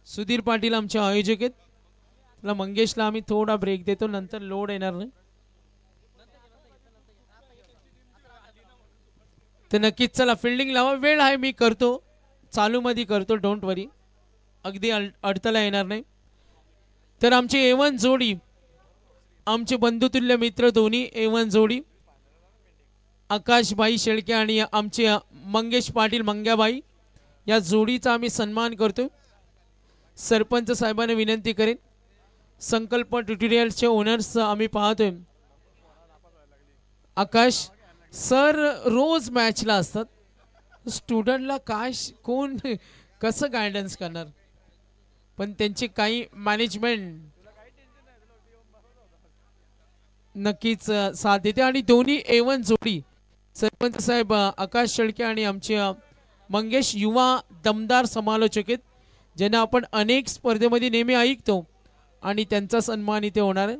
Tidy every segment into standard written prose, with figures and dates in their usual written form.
सुधीर पाटील आमचे आयोजक आहेत. त्याला मंगेशला आम्ही थोडा ब्रेक देतो, नंतर लोड येणार नाही. तर नक्कीच चला फिल्डिंग लावा. वेळ आहे, मी करतो चालू मध्ये करतो, डोंट वरी. अगदी अडथळा येणार नाही. तर आमची A1 जोडी, आमचे बंधुतुल्य मित्र दोन्ही A1 जोडी आकाशबाई शेळके आणि आमचे मंगेश पाटील मंग्याबाई, या जोडीचा आम्ही सन्मान करतो. सरपंच साहेबांना विनंती करेन, संकल्प ट्युटोरियल्सचे ओनर्स आम्ही पाहतोय. आकाश सर रोज मॅचला असतात, स्टुडंटला काय कोण कसं गायडन्स करणार, पण त्यांची काही मॅनेजमेंट नक्कीच साथ देते. आणि दोन्ही A1 जोडी सरपंच साहेब आकाश शेळके आणि आमचे मंगेश युवा दमदार समालोचक आहेत, ज्यांना आपण अनेक स्पर्धेमध्ये नेहमी ऐकतो आणि त्यांचा सन्मान इथे होणार आहे.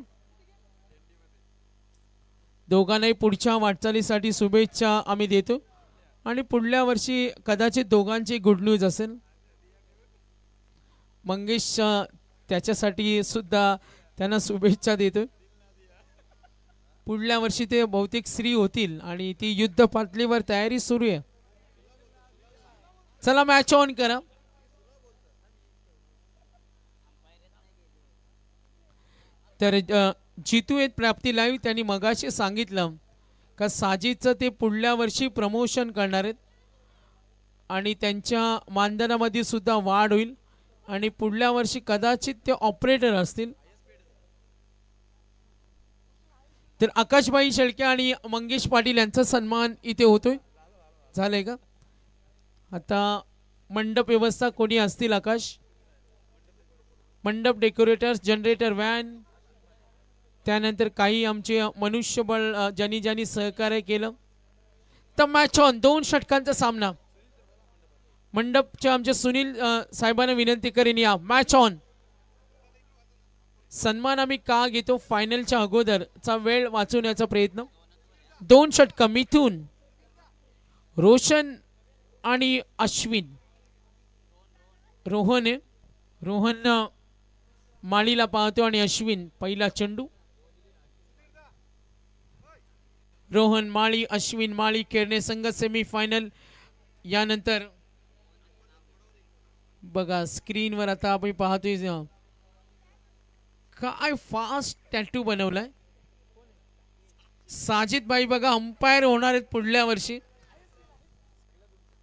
दोघांनाही पुढच्या वाटचालीसाठी शुभेच्छा आम्ही देतो आणि पुढल्या वर्षी कदाचित दोघांची गुड न्यूज असेल. मंगेश त्याच्यासाठी सुद्धा त्यांना शुभेच्छा देतो. पुढल्या वर्षी ते बहुतेक श्री होतील आणि ती युद्ध पातळीवर तयारी सुरू आहे. चला मॅच ऑन करा. तर जितू आहेत प्राप्ती लाईव्ह, त्यांनी मगाशी सांगितलं का साजिदचं ते पुढल्या वर्षी प्रमोशन करणार आहेत आणि त्यांच्या मानधनामध्ये सुद्धा वाढ होईल आणि पुढल्या वर्षी कदाचित ते ऑपरेटर असतील. तर आकाशबाई शेळके आणि मंगेश पाटील यांचा सन्मान इथे होतोय. झालंय का? आता मंडप व्यवस्था कोणी असतील आकाश? मंडप डेकोरेटर्स, जनरेटर व्हॅन, त्यानंतर काही आमचे मनुष्यबळ ज्यांनी ज्यांनी सहकार्य केलं. तर मॅच ऑन, 2 षटकांचा सामना. मंडपचे आमचे सुनील साहेबांना विनंती करेन, या मॅच ऑन. सन्मान आम्ही का घेतो, फायनलच्या अगोदरचा वेळ वाचवण्याचा प्रयत्न. 2 षटक मिथून, रोशन आणि अश्विन. रोहन माळीला पाहतो आणि अश्विन पहिला चेंडू. रोहन माळी, अश्विन माळी खेळणे संघ सेमीफायनल. यानंतर बघा स्क्रीनवर आता आपण पाहतोय काय फास्ट टॅटू बनवलाय. साजिद भाई बघा अंपायर होणार आहेत पुढल्या वर्षी,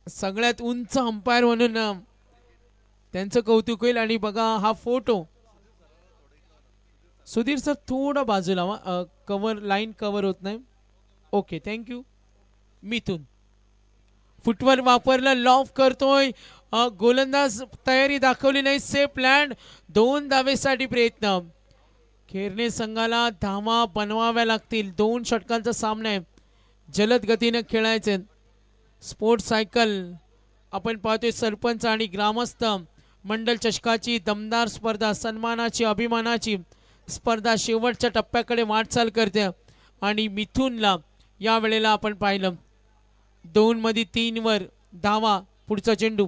सगळ्यात उंच अंपायर म्हणून त्यांचं कौतुक होईल. आणि बघा हा फोटो, सुधीर सर थोडा बाजूला वा, कव्हर लाईन कव्हर होत नाही. Okay thank you. मिथून फुटवर वापरलं, लॉफ करतोय, गोलंदाज तयारी दाखवली नाही, सेफ लँड. 2 धावेसाठी प्रयत्न. खेरणे संघाला धावा बनवाव्या लागतील. 2 षटकांचा सामना आहे, जलद गतीने खेळायचे. स्पोर्ट्स सायकल आपण पाहतोय. सरपंच आणि ग्रामस्थ मंडल चषकाची दमदार स्पर्धा, सन्मानाची अभिमानाची स्पर्धा शेवटच्या टप्प्याकडे वाटचाल करते. आणि मिथूनला या वेळेला आपण पाहिलं 2 मध्ये 3 वर धावा. पुढचा चेंडू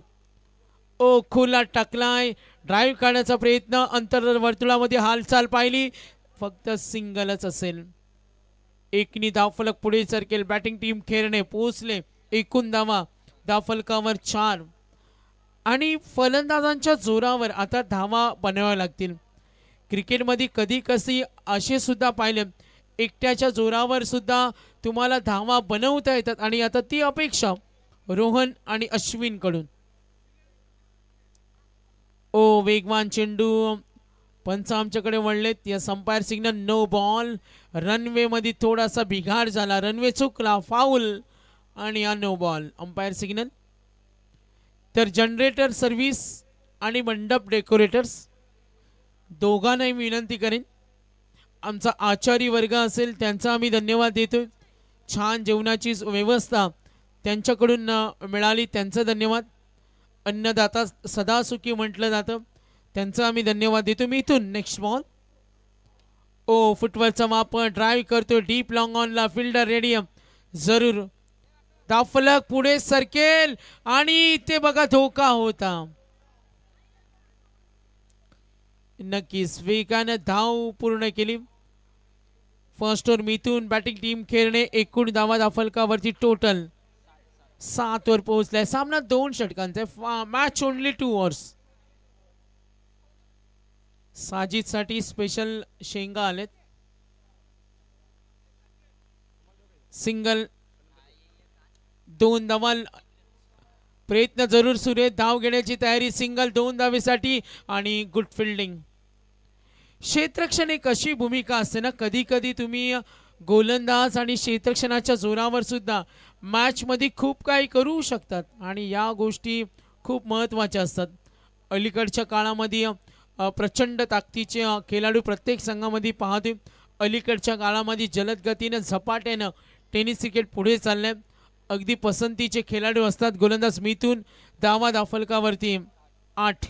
ओ खुला टाकलाय, ड्राईव्ह काढण्याचा प्रयत्न, अंतर्वर्तुळामध्ये हालचाल पाहिली, फक्त सिंगलच असेल. एकनी धावफलक पुढे सरकेल. बॅटिंग टीम खेळणे पोहोचले. एकूण धावा धावफलकावर 4 आणि फलंदाजांच्या जोरावर आता धावा बनवाव्या लागतील. क्रिकेटमध्ये कधी कधी असे सुद्धा पाहिले, एकट्याच्या जोरावर सुद्धा तुम्हाला धावा बनवता येतात आणि आता ती अपेक्षा रोहन आणि अश्विन कडून. ओ वेगवान चेंडू, पंच आमच्याकडे वळलेत. या umpire signal no ball. Runway मध्ये थोडासा बिघाड झाला, रनवे चुकला, फाऊल आणि हा नो बॉल. Umpire signal. तर जनरेटर सर्व्हिस आणि मंडप डेकोरेटर्स दोघांनाही विनंती करेन, आमचा आचारी वर्ग असेल त्यांचा आम्ही धन्यवाद देतोय. छान जेवणाची व्यवस्था त्यांच्याकडून मिळाली, त्यांचा धन्यवाद. अन्नदाता सदा सुखी म्हटलं जातं, त्यांचा आम्ही धन्यवाद देतो. मी इथून नेक्स्ट बॉल. ओ फुटवरचा वापर, ड्राईव्ह करतो डीप लॉंग ऑनला, फिल्डर रेडियम जरूर. धावफलक पुढे सरकेल आणि इथे बघा धोका होता. नक्कीच वेगानं धाव पूर्ण केली. First over Mithun batting team खेळणे. एकूण धावा धाफलकावरती टोटल 7 वर पोहोचलाय. सामना 2 षटकांचा. Match only 2 overs. साजिदसाठी स्पेशल शेंगा आलेत. सिंगल 2 धावा. प्रयत्न जरूर सुरू आहे. धाव घेण्याची तयारी. सिंगल 2 धावेसाठी आणि गुड फिल्डिंग. क्षेत्ररक्षण एक अशी भूमिका असते ना, कधी कधी तुम्ही गोलंदाज आणि क्षेत्ररक्षणाच्या जोरावर सुद्धा मॅच मध्ये खूप काही करू शकतात आणि या गोष्टी खूप महत्त्वाच्या असतात. अलीकडच्या काळामध्ये प्रचंड ताकदीचे खेळाडू प्रत्येक संघामध्ये पाहतोय. अलीकडच्या काळामध्ये जलद गतीने झपाट्यानं टेनिस क्रिकेट पुढे चाललंय. अगदी पसंतीचे खेळाडू असतात. गोलंदाज मिथून धावा धाफलकावरती 8.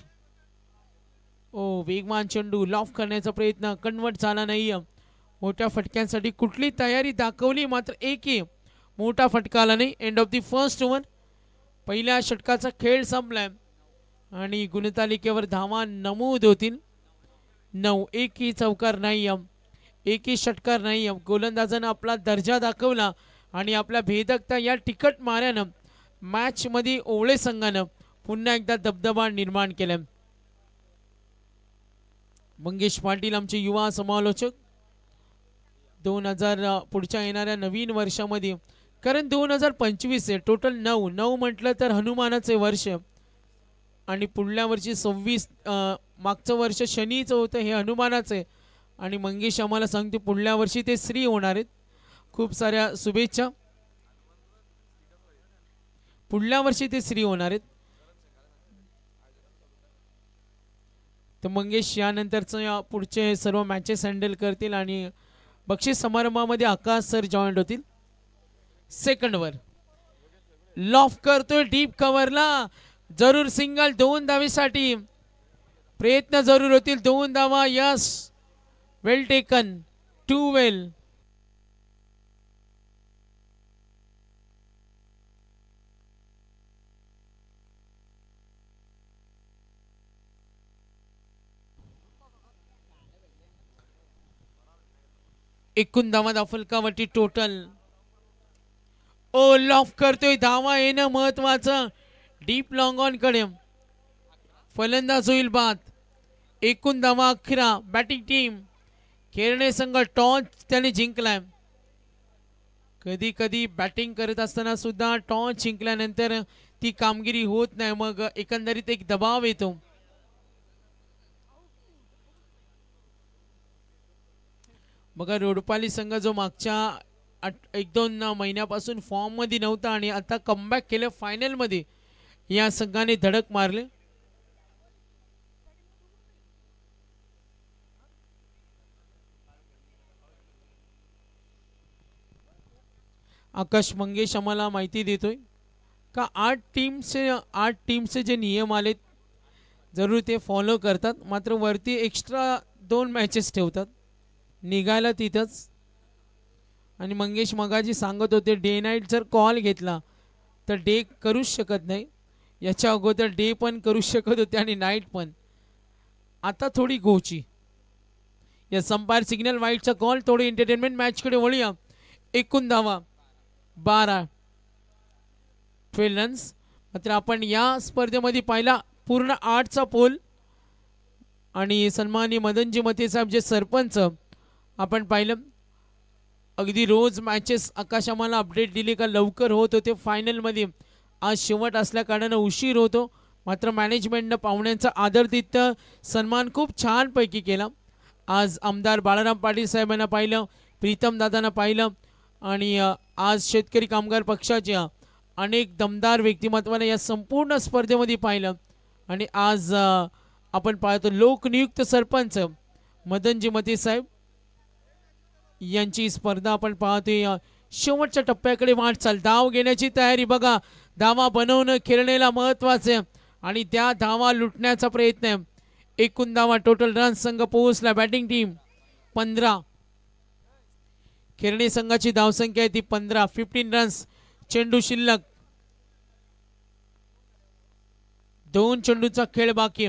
वेगवान चेंडू लॉफ करण्याचा प्रयत्न कन्वर्ट झाला नाही. मोठ्या फटक्यांसाठी कुठली तयारी दाखवली मात्र एकही मोठा फटका आला नाही. End of the first over. पहिल्या षटकाचा खेळ संपलाय आणि गुणतालिकेवर धावा नमूद होतील 9. एकही चौकार नाही. एकही षटकार नाही. गोलंदाजानं आपला दर्जा दाखवला आणि आपल्या भेदकता या तिखट माऱ्यानं मॅचमध्ये ओवळे संघानं पुन्हा एकदा दबदबा निर्माण केला. मंगेश पाटील आमचे युवा समालोचक 2000 पुढच्या येणाऱ्या नवीन वर्षामध्ये, कारण 2025 आहे. टोटल 9 म्हटलं तर हनुमानाचे वर्ष आणि पुढल्या वर्षी 26. मागचं वर्ष शनीचं होतं, हे हनुमानाचं आहे. आणि मंगेश आम्हाला सांगते पुढल्या वर्षी ते श्री होणार आहेत. खूप साऱ्या शुभेच्छा. पुढल्या वर्षी ते श्री होणार आहेत. तर मंगेश यानंतरचं पुढचे सर्व मॅचेस हँडल करतील आणि बक्षीस समारंभामध्ये आकाश सर जॉईंट होतील. सेकंड वर लॉफ करतोय डीप कव्हरला. जरूर सिंगल 2 धावेसाठी. प्रयत्न जरूर होतील. 2 धावा. यस, वेल टेकन. 2 वेल. एकूण धावा धाफलकावरती टोटल. लॉफ करतोय. धावा येणं महत्वाचं. डीप लॉंग ऑन कडे फलंदाज होईल बाद. एकूण धावा 11. बॅटिंग टीम खेळणे संघ टॉस त्याने जिंकलाय. कधी कधी बॅटिंग करत असताना सुद्धा टॉस जिंकल्यानंतर ती कामगिरी होत नाही, मग एकंदरीत एक दबाव येतो. बघा रोडपाली संघ जो मागच्या 1-2 महिन्यापासून फॉर्म मध्ये नव्हता आणि आता कमबॅक केलं फायनल मध्ये, या संघाने धडक मारले. आकाश मंगेश आम्हाला माहिती देतोय का 8 टीमचे जे नियम आलेत जरूर ते फॉलो करतात, मात्र वरती एक्स्ट्रा 2 मॅचेस ठेवतात निघायला तिथंच. आणि मंगेश मगाजी सांगत होते डे नाईट जर कॉल घेतला तर डे करूच शकत नाही. याच्या अगोदर डे पण करू शकत होते आणि नाईट पण. आता थोडी गोची या संपायर सिग्नल वाईटचा कॉल. थोडी एंटरटेनमेंट मॅचकडे वळूया. एकूण धावा 12, 12 रन्स. मात्र आपण या स्पर्धेमध्ये पाहिला पूर्ण 8चा पोल आणि सन्माननीय मदनजी मते साहेब जे सरपंच आपण पाहिलं. अगदी रोज मॅचेस आकाश आम्हाला अपडेट दिली का लवकर होत होते फायनलमध्ये. आज शेवट असल्या कारणानं उशीर होतो, मात्र मॅनेजमेंटनं पाहुण्यांचा आदरातिथ्य सन्मान खूप छानपैकी केला. आज आमदार बाळाराम पाटील साहेबांना पाहिलं, प्रीतम दादांना पाहिलं आणि आज शेतकरी कामगार पक्षाच्या अनेक दमदार व्यक्तिमत्वाने या संपूर्ण स्पर्धेमध्ये पाहिलं. आणि आज आपण पाहतो लोकनियुक्त सरपंच मदनजी मते साहेब यांची स्पर्धा आपण पाहतोय शेवटच्या टप्प्याकडे वाटचाल. धाव घेण्याची तयारी. बघा धावा बनवणं खेळण्याला महत्वाचे आणि त्या धावा लुटण्याचा प्रयत्न. एकूण धावा टोटल रन संघ पोहोचला. Batting team 15. खेळणे संघाची धावसंख्या आहे ती 15. 15 रन्स. चेंडू शिल्लक. 2 चेंडूचा खेळ बाकी.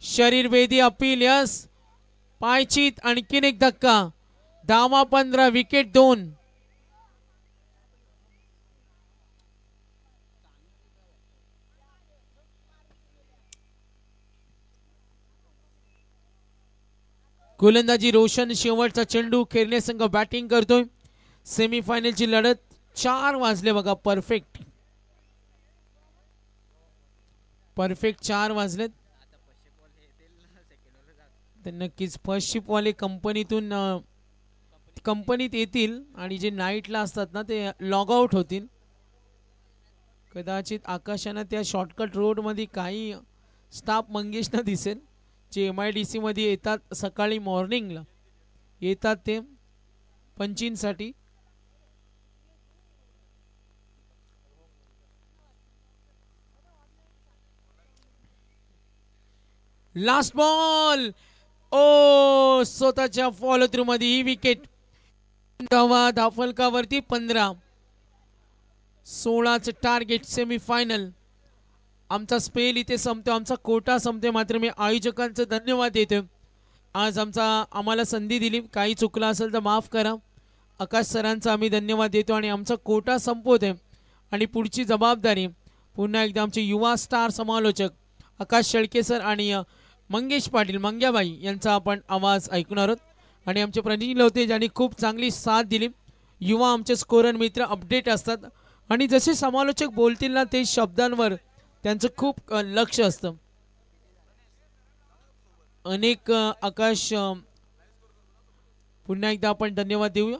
शरीर वेदी अपील यस पायचीत आणखीन एक धक्का धावा 15 विकेट 2 गोलंदाजी रोशन शेवटचा चेंडू खेळणे संघ बॅटिंग करतोय सेमीफायनलची लढत 4 वाजले बघा परफेक्ट 4 वाजलेत तर नक्कीच फर्स्ट शिपवाले कंपनीत येतील आणि जे नाईटला असतात ना ते लॉग आउट होतील कदाचित आकाशानं त्या शॉर्टकट रोडमध्ये काही स्टाफ मंगेशना दिसेल जे MIDC मध्ये येतात सकाळी मॉर्निंगला येतात ते पंचिंगसाठी लास्ट बॉल ओ स्वतःच्या फॉलो थ्रू मध्ये ही विकेट धावा धाफलकावरती 15 16चं टार्गेट सेमीफायनल आमचा स्पेल इथे संपतो आमचा कोटा संपतो मात्र मी आयोजकांचं धन्यवाद देतो आज आम्हाला संधी दिली काही चुकलं असेल तर माफ करा आकाश सरांचा आम्ही धन्यवाद देतो आणि आमचा कोटा संपवतोय आणि पुढची जबाबदारी पुन्हा एकदा आमचे युवा स्टार समालोचक आकाश शेळके सर आणि मंगेश पाटील मंग्याबाई यांचा आपण आवाज ऐकणार आहोत आणि आमचे प्रतिनिधी होते ज्यांनी खूप चांगली साथ दिली युवा आमचे स्कोरर मित्र अपडेट असतात आणि जसे समालोचक बोलतील ना ते शब्दांवर त्यांचं खूप लक्ष असतं अनेक आकाश पुन्हा एकदा आपण धन्यवाद देऊया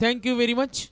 थँक्यू व्हेरी मच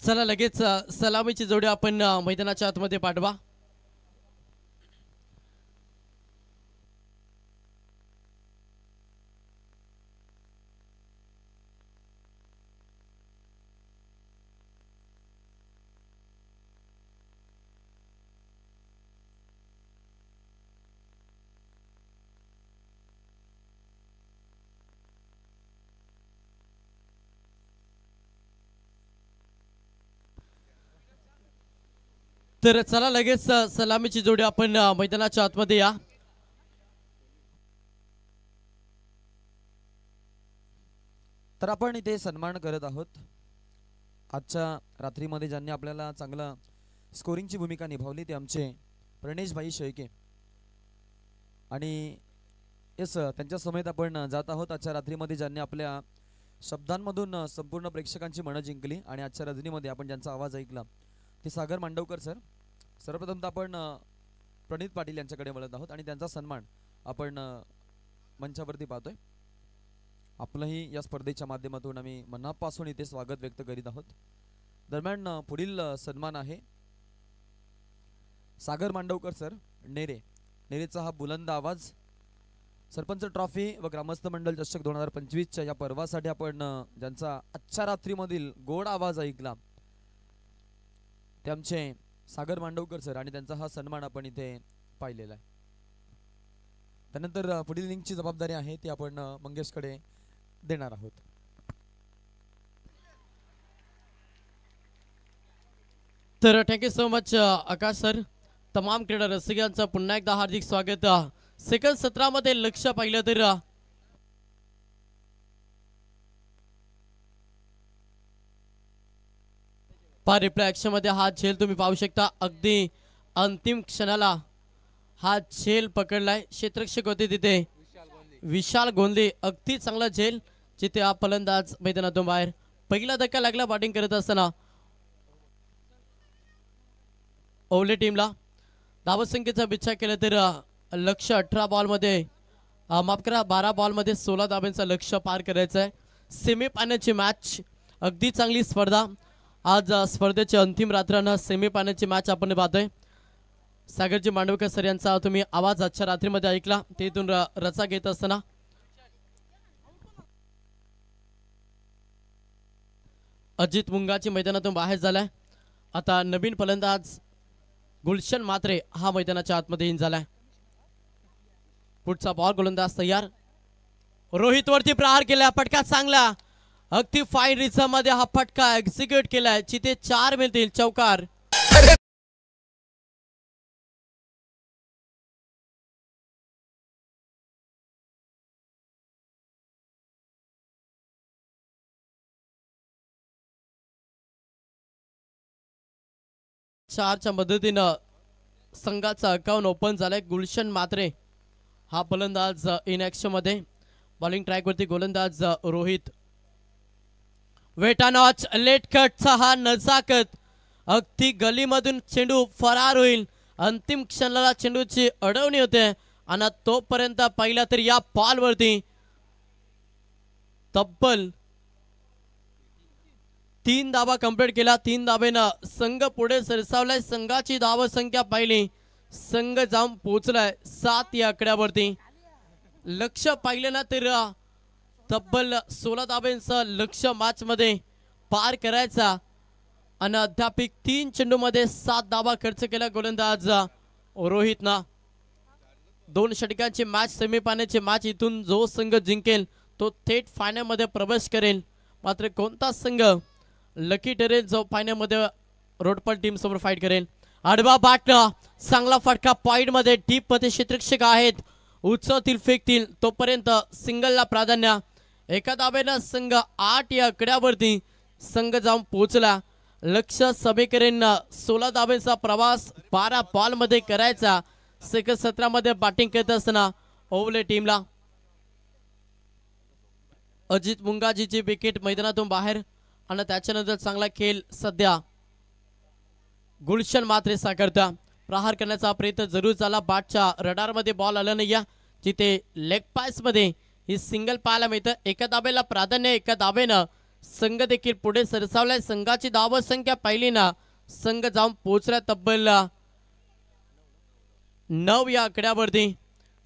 चला लगेच सलामीची जोडी आपण मैदानाच्या आतमध्ये पाठवा तर चला लगेच सलामीची जोडी आपण मैदानाच्या आतमध्ये या तर आपण इथे सन्मान करत आहोत आजच्या रात्रीमध्ये ज्यांनी आपल्याला चांगला स्कोरिंगची भूमिका निभावली ते आमचे प्रणेश भाई शेळके आणि यस त्यांच्या समेत आपण जात आहोत आजच्या रात्रीमध्ये ज्यांनी आपल्या शब्दांमधून संपूर्ण प्रेक्षकांची मनं जिंकली आणि आजच्या रजनीमध्ये आपण ज्यांचा आवाज ऐकला ते सागर मांडवकर सर सर्वप्रथम तर आपण प्रणित पाटील यांच्याकडे वळत आहोत आणि त्यांचा सन्मान आपण मंचावरती पाहतोय आपलंही या स्पर्धेच्या माध्यमातून आम्ही मनापासून इथे स्वागत व्यक्त करीत आहोत दरम्यान पुढील सन्मान आहे सागर मांडवकर सर नेरेचा हा बुलंद आवाज सरपंच ट्रॉफी व ग्रामस्थ मंडळ चषक 2025च्या या पर्वासाठी आपण ज्यांचा आजच्या रात्रीमधील गोड आवाज ऐकला ते आमचे सागर मांडवकर सर आणि त्यांचा हा सन्मान आपण इथे पाहिलेला आहे त्यानंतर पुढील लिंकची जबाबदारी आहे ती आपण मंगेशकडे देणार आहोत तर थँक्यू सो मच आकाश सर तमाम क्रीडा रसिकांचं पुन्हा एकदा हार्दिक स्वागत। सेकंड सत्रामध्ये लक्ष पाहिलं तर पा रिप्ले ऍक्शन मध्ये हा झेल तुम्ही पाहू शकता। अगदी अंतिम क्षणाला हा झेल पकडलाय। क्षेत्ररक्षक होते तिथे विशाल गोंदे। अगदी चांगला झेल जिथे हा फलंदाज मैदानातून बाहेर। पहिला धक्का लागला बॅटिंग करत असताना ओवले टीमला। धावसंख्येचा विचार केला तर लक्ष 18 बॉल मध्ये माफ करा 12 बॉल मध्ये 16 धाब्यांचा लक्ष पार करायचं आहे। सेमी फायनलची मॅच अगदी चांगली स्पर्धा। आज स्पर्धेच्या अंतिम रात्रानं सेमी फायनलची मॅच आपण पाहतोय। सागरजी मांडवकर सर यांचा तुम्ही आवाज आजच्या रात्रीमध्ये ऐकला तेथून रचा घेत असताना अजित मुंगाची मैदानातून बाहेर झालाय। आता नवीन फलंदाज गुलशन मात्रे हा मैदानाच्या आतमध्ये इन झालाय। पुढचा बॉल गोलंदाज तयार। रोहित वरती प्रहार केला फटका चांगला। अगदी फाईन रिझम मध्ये हा फटका एक्झिक्यूट केलाय जिथे 4 मिळतील चौकार। चारच्या मदतीनं संघाचा अकाउंट ओपन झालाय। गुलशन मात्रे हा फलंदाज इन ऍक्शन मध्ये। बॉलिंग ट्रॅक वरती गोलंदाज रोहित। वेटानॉच लेट कटचा हा नजाकत। अगदी गलीमधून चेंडू फरार होईल। अंतिम क्षणाला चेंडूची अडवणी होते आणि तोपर्यंत पाहिला तर या बॉल वरती तब्बल 3 धावा कंप्लीट केला। 3 धावेनं संघ पुढे सरसावलाय। संघाची धाव संख्या पाहिली संघ जाऊन पोहोचलाय 7 या आकड्यावरती। लक्ष पाहिलं ना तर तब्बल 16 धाब्यांचं लक्ष मॅच मध्ये पार करायचा आणि अध्यापिक 3 चेंडू मध्ये 7 धावा खर्च केला गोलंदाज रोहितना। 2 षटकांची मॅच सेमीफायनलची मॅच इथून जो संघ जिंकेल तो थेट फायनल मध्ये प्रवेश करेल। मात्र कोणता संघ लकी ठरेल जो फायनल मध्ये रोडपल टीम समोर फाईट करेल। आडवा बाटला चांगला फटका पॉइंट मध्ये डीप मध्ये क्षेत्ररक्षक आहेत उचलतील फेकतील तोपर्यंत सिंगलला प्राधान्य। एका धाब्यानं संघ 8 या आकड्यावरती संघ जाऊन पोहोचला। लक्ष सभेकरांना 16 धाब्यांचा प्रवास 12 बॉल मध्ये करायचा। सेकंड सत्रामध्ये बॅटिंग करत असताना ओवले टीमला अजित मुंगाजीची विकेट मैदानातून बाहेर आणि त्याच्यानंतर चांगला खेळ सध्या गुलशन मात्रे साकारता। प्रहार करण्याचा प्रयत्न जरूर झाला। बॅटच्या रडार मध्ये बॉल आला नाही जिथे लेग पास मध्ये ही सिंगल पाहायला मिळतं। एका धाब्याला प्राधान्य। एका धाब्यानं संघ देखील पुढे सरसावलाय। संघाची धाव संख्या पाहिली ना संघ जाऊन पोहोचला तब्बल 9 या आकड्यावरती।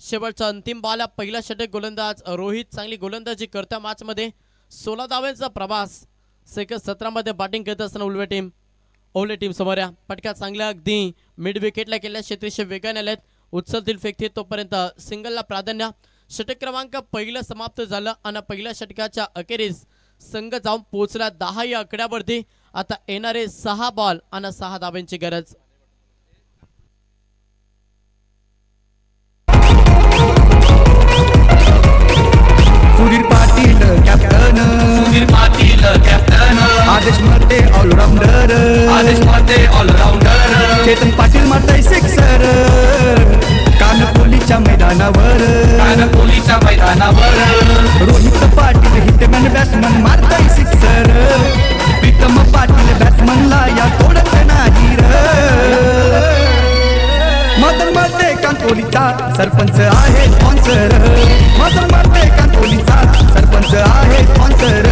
शेवटचा अंतिम बॉल पहिला षटक गोलंदाज रोहित चांगली गोलंदाजी करता मॅच मध्ये 16 धाव्यांचा प्रवास। सेकंड सत्रामध्ये बॅटिंग करत असताना ओवले टीम समोर या पटका चांगल्या अगदी मिड विकेटला केल्या। क्षेत्रीय वेगाने आलेत उचलतील फेकतील तोपर्यंत सिंगलला प्राधान्य। षटक क्रमांक पहिलं समाप्त झालं आणि पहिल्या षटकाच्या अखेरीस संघ जाऊन पोहोचला 10 या आकड्यावरती। आता येणारे 6 बॉल आणि 6 धाब्यांची गरज। सुधीर पाटील कॅप्टन आदेश मध्ये ऑलराउंडर चेतन पाटील मारताय सिक्सर कानकोलीच्या मैदानावर रोहित पाटील हिटमॅन बॅट्समन मारताय सिक्सर प्रीतम पाटील बॅट्समनला या तोडत नाही मदन मध्ये कानकोलीचा सरपंच आहे स्पॉन्सर मदन मध्ये कानकोलीचा सरपंच आहे स्पॉन्सर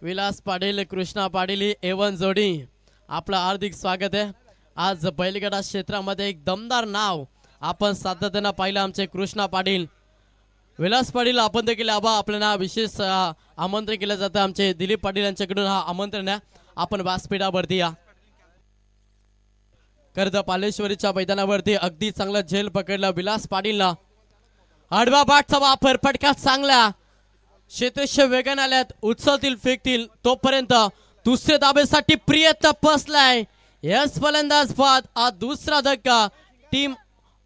विलास पाटील कृष्णा पाटील एवन जोडी आपलं हार्दिक स्वागत आहे। आज बैलगाडा क्षेत्रामध्ये एक दमदार नाव आपण सातत्यानं पाहिलं आमचे कृष्णा पाटील विलास पाटील। आपण देखील आपल्याला विशेष आमंत्रण केलं जातं आमचे दिलीप पाटील यांच्याकडून हा आमंत्रण आहे। आपण व्यासपीठावरती या कर्ज पालेश्वरीच्या मैदानावरती अगदी चांगला झेल पकडला विलास पाटीलला। आडवा बाटचा वापर फटका चांगला क्षेत्ररक्षक वेगाने आल्यात उचलतील फेकतील तोपर्यंत दुसऱ्या धाब्यासाठी प्रयत्न फसलाय। यस फलंदाज बाद हा दुसरा धक्का टीम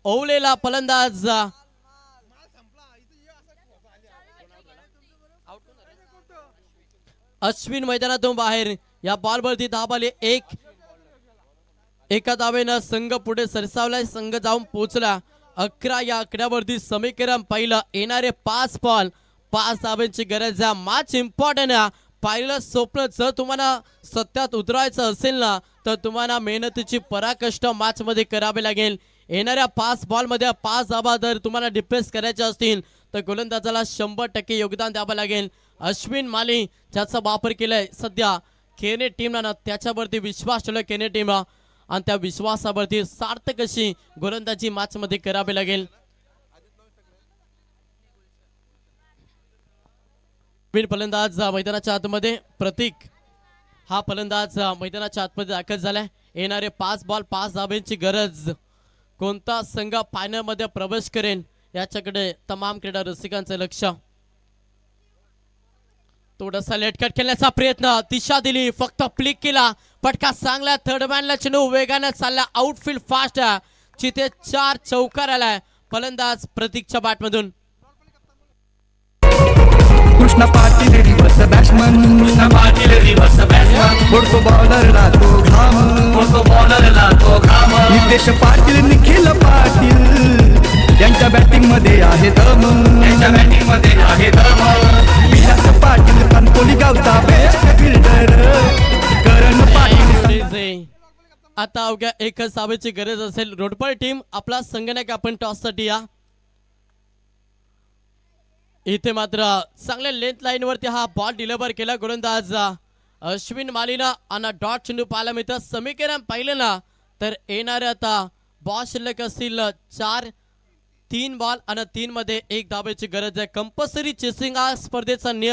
ओवलेला फलंदाज अश्विन मैदानातून बाहेर. या बॉलवरती धाबाले एका धावेनं संघ पुढे सरसावलाय. संघ जाऊन पोहोचला 11 या आकड्यावरती समीकरण पहिलं. येणारे 5 बॉल 5 धाब्यांची गरज आहे. मॅच इम्पॉर्टंट आहे. पाहिलं स्वप्न जर तुम्हाला सत्यात उतरायचं असेल ना तर तुम्हाला मेहनतीची पराकष्ट मॅच मध्ये करावे लागेल. येणाऱ्या 5 बॉल मध्ये 5 धाबा जर तुम्हाला डिप्रेस करायचे असतील तर गोलंदाजाला 100% योगदान द्यावं लागेल. अश्विन माली ज्याचा वापर केलाय सध्या केने टीमला त्याच्यावरती विश्वास ठेवला केने टीमला आणि त्या विश्वासावरती सार्थक अशी गोलंदाजी मॅच मध्ये करावी लागेल. फलंदाज मैदानाच्या आतमध्ये प्रतीक हा फलंदाज मैदानाच्या आतमध्ये दाखल झालाय. येणारे 5 बॉल 5 धाब्यांची गरज. कोणता संघ फायनल मध्ये प्रवेश करेल याच्याकडे तमाम क्रीडा रसिकांचं लक्ष. थोडासा लेटकट खेळण्याचा प्रयत्न दिशा दिली फक्त फ्लिक केला. पटका चांगला थर्ड मॅनला चेंडू वेगाने चालला. आउटफील्ड फास्ट आहे. जिथे 4 चौकार आलाय फलंदाज प्रतीकच्या बॅट मधून. Krishna Patil reverse batsman. Krishna Patil reverse batsman. फोडतो बॉलरला तो घाम. फोडतो बॉलरला तो घाम. नितेश पाटील निखिल पाटील यांच्या बॅटिंग मध्ये आहे दम. यांच्या बॅटिंग मध्ये आहे दम. विलास पाटील कणकोली गावचा बेस्ट फिल्डर. करण पाटील. आता अवघ्या 1 धावेची गरज असेल. रोडपळ टीम आपला संगणक आपण टॉस साठी या. इथे मात्र चांगल्या लेंथ लाईन वरती हा बॉल डिलिव्हर केला गोलंदाज अश्विन मालीना आणि डॉट चेंडू पाहायला मिळतं. समीकरण पाहिलं ना तर येणारे आता बॉल शिल्लक असतील 3 बॉल आणि 3 मध्ये 1 धावेची गरज आहे. कंपल्सरी चेसिंग हा स्पर्धेचा नियम.